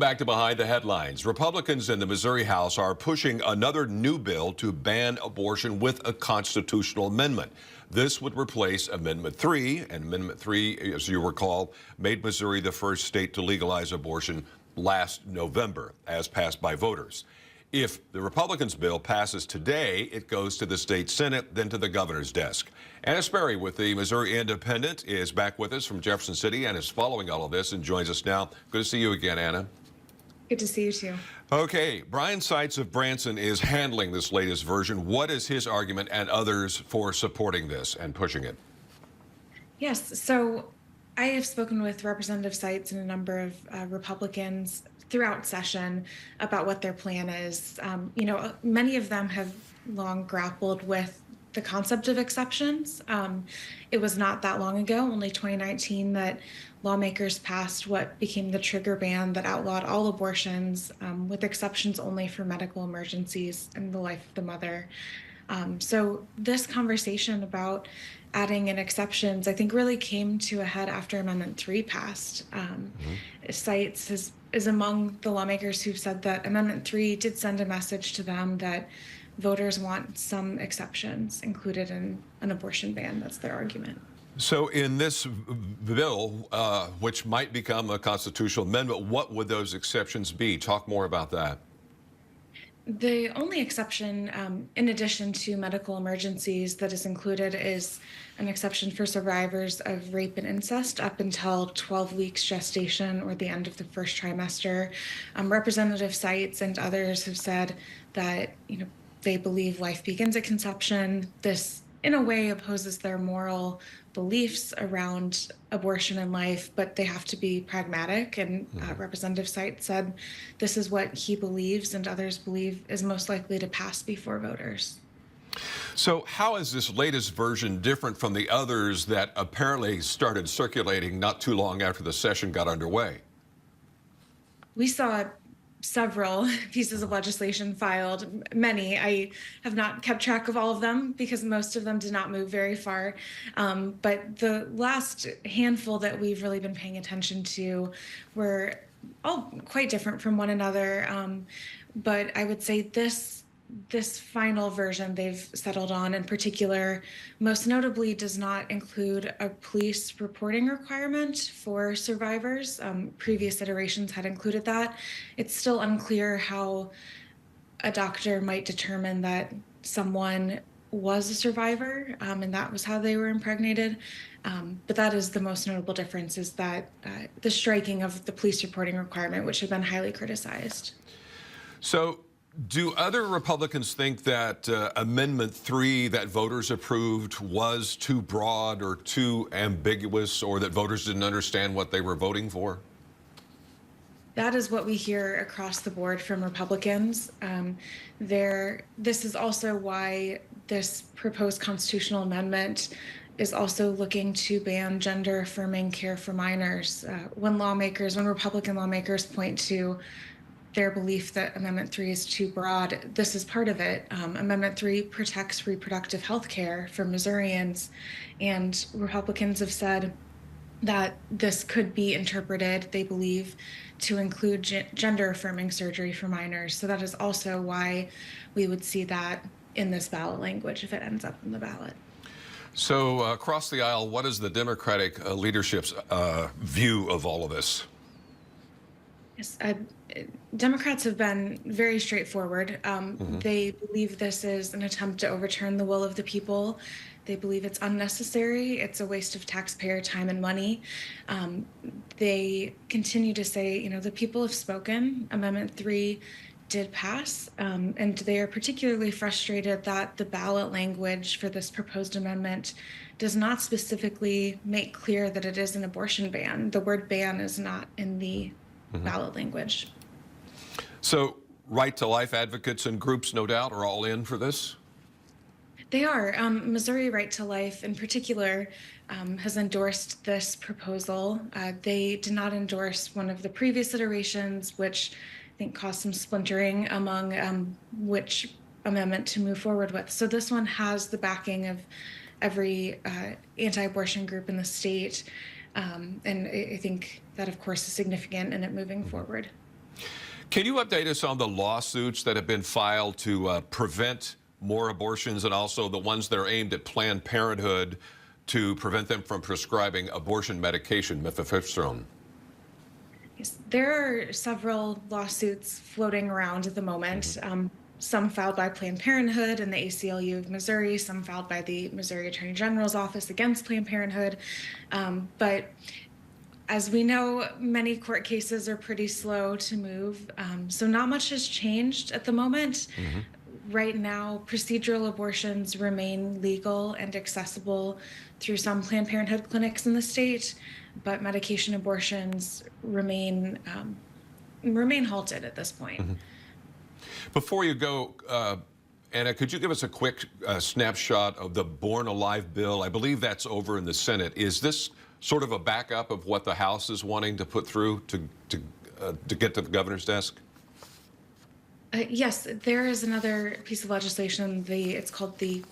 Back to behind the headlines. Republicans in the Missouri House are pushing another new bill to ban abortion with a constitutional amendment. This would replace Amendment 3, and Amendment 3, as you recall, made Missouri the first state to legalize abortion last November, as passed by voters. If the Republicans' bill passes today, it goes to the state Senate, then to the governor's desk. Anna Sperry with the Missouri Independent is back with us from Jefferson City and is following all of this and joins us now. Good to see you again, Anna. Good to see you too. Okay, Brian Seitz of Branson is handling this latest version. What is his argument and others for supporting this and pushing it? Yes, so I have spoken with Representative Seitz and a number of Republicans throughout session about what their plan is. Many of them have long grappled with the concept of exceptions. It was not that long ago, only 2019, that lawmakers passed what became the trigger ban that outlawed all abortions, with exceptions only for medical emergencies and the life of the mother. So this conversation about adding in exceptions, I think, really came to a head after Amendment 3 passed. Seitz is among the lawmakers who've said that Amendment 3 did send a message to them that voters want some exceptions included in an abortion ban. That's their argument. So in this bill, which might become a constitutional amendment, what would those exceptions be? Talk more about that. The only exception, in addition to medical emergencies, that is included is an exception for survivors of rape and incest up until 12 weeks gestation or the end of the first trimester. Representative Seitz and others have said that they believe life begins at conception. This, in a way, opposes their moral beliefs around abortion and life, but they have to be pragmatic. And Representative Seitz said this is what he believes and others believe is most likely to pass before voters. So how is this latest version different from the others that apparently started circulating not too long after the session got underway? We saw several pieces of legislation filed, many. I have not kept track of all of them because most of them did not move very far. But the last handful that we've really been paying attention to were all quite different from one another. But I would say this final version they've settled on in particular, most notably, does not include a police reporting requirement for survivors. Previous iterations had included that. It's still unclear how a doctor might determine that someone was a survivor, and that was how they were impregnated. But that is the most notable difference, is that the striking of the police reporting requirement, which had been highly criticized. So do other Republicans think that Amendment 3 that voters approved was too broad or too ambiguous, or that voters didn't understand what they were voting for? That is what we hear across the board from Republicans. This is also why this proposed constitutional amendment is also looking to ban gender-affirming care for minors. When Republican lawmakers point to their belief that Amendment 3 is too broad, this is part of it. Amendment 3 protects reproductive health care for Missourians, and Republicans have said that this could be interpreted, they believe, to include gender-affirming surgery for minors. So that is also why we would see that in this ballot language if it ends up in the ballot. So across the aisle, what is the Democratic leadership's view of all of this? Yes, Democrats have been very straightforward. They believe this is an attempt to overturn the will of the people. They believe it's unnecessary. It's a waste of taxpayer time and money. They continue to say, the people have spoken. Amendment 3 did pass, and they are particularly frustrated that the ballot language for this proposed amendment does not specifically make clear that it is an abortion ban. The word ban is not in the ballot language. So right-to-life advocates and groups, no doubt, are all in for this? They are. Missouri Right to Life, in particular, has endorsed this proposal. They did not endorse one of the previous iterations, which I think caused some splintering among which amendment to move forward with. So this one has the backing of every anti-abortion group in the state. And I think that, of course, is significant in it moving forward. Can you update us on the lawsuits that have been filed to prevent more abortions, and also the ones that are aimed at Planned Parenthood to prevent them from prescribing abortion medication, mifepristone? Yes, there are several lawsuits floating around at the moment. Some filed by Planned Parenthood and the ACLU of Missouri, some filed by the Missouri Attorney General's office against Planned Parenthood. But as we know, many court cases are pretty slow to move. So not much has changed at the moment. Right now, procedural abortions remain legal and accessible through some Planned Parenthood clinics in the state, but medication abortions remain halted at this point. Before you go, Anna, could you give us a quick snapshot of the Born Alive bill? I believe that's over in the Senate. Is this sort of a backup of what the House is wanting to put through to get to the governor's desk? Yes, there is another piece of legislation. It's called the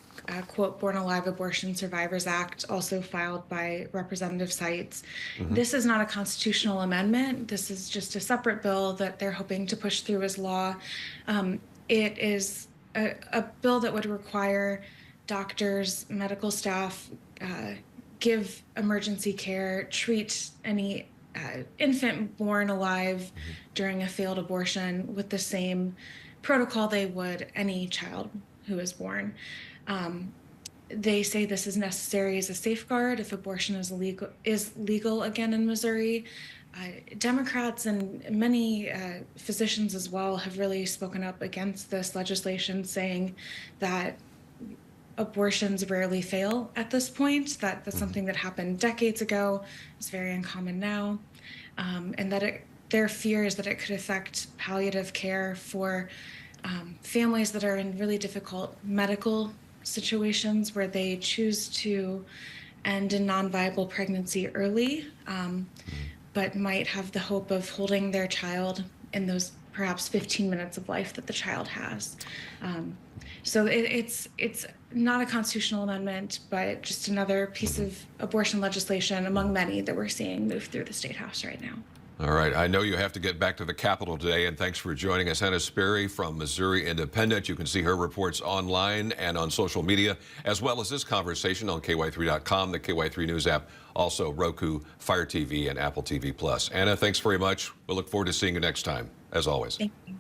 quote Born Alive Abortion Survivors Act, also filed by Representative Seitz. This is not a constitutional amendment. This is just a separate bill that they're hoping to push through as law. It is a bill that would require doctors, medical staff, give emergency care, treat any infant born alive during a failed abortion with the same protocol they would any child who is born. They say this is necessary as a safeguard if abortion is legal again in Missouri. Democrats and many physicians as well have really spoken up against this legislation, saying that abortions rarely fail at this point, that's something that happened decades ago, is very uncommon now, and that their fear is that it could affect palliative care for families that are in really difficult medical situations where they choose to end a non-viable pregnancy early, but might have the hope of holding their child in those perhaps 15 minutes of life that the child has. So it's not a constitutional amendment, but just another piece of abortion legislation among many that we're seeing move through the State House right now. All right. I know you have to get back to the Capitol today, and thanks for joining us. Anna Sperry from Missouri Independent. You can see her reports online and on social media, as well as this conversation on KY3.com, the KY3 News app, also Roku, Fire TV, and Apple TV+. Anna, thanks very much. We'll look forward to seeing you next time, as always. Thank you.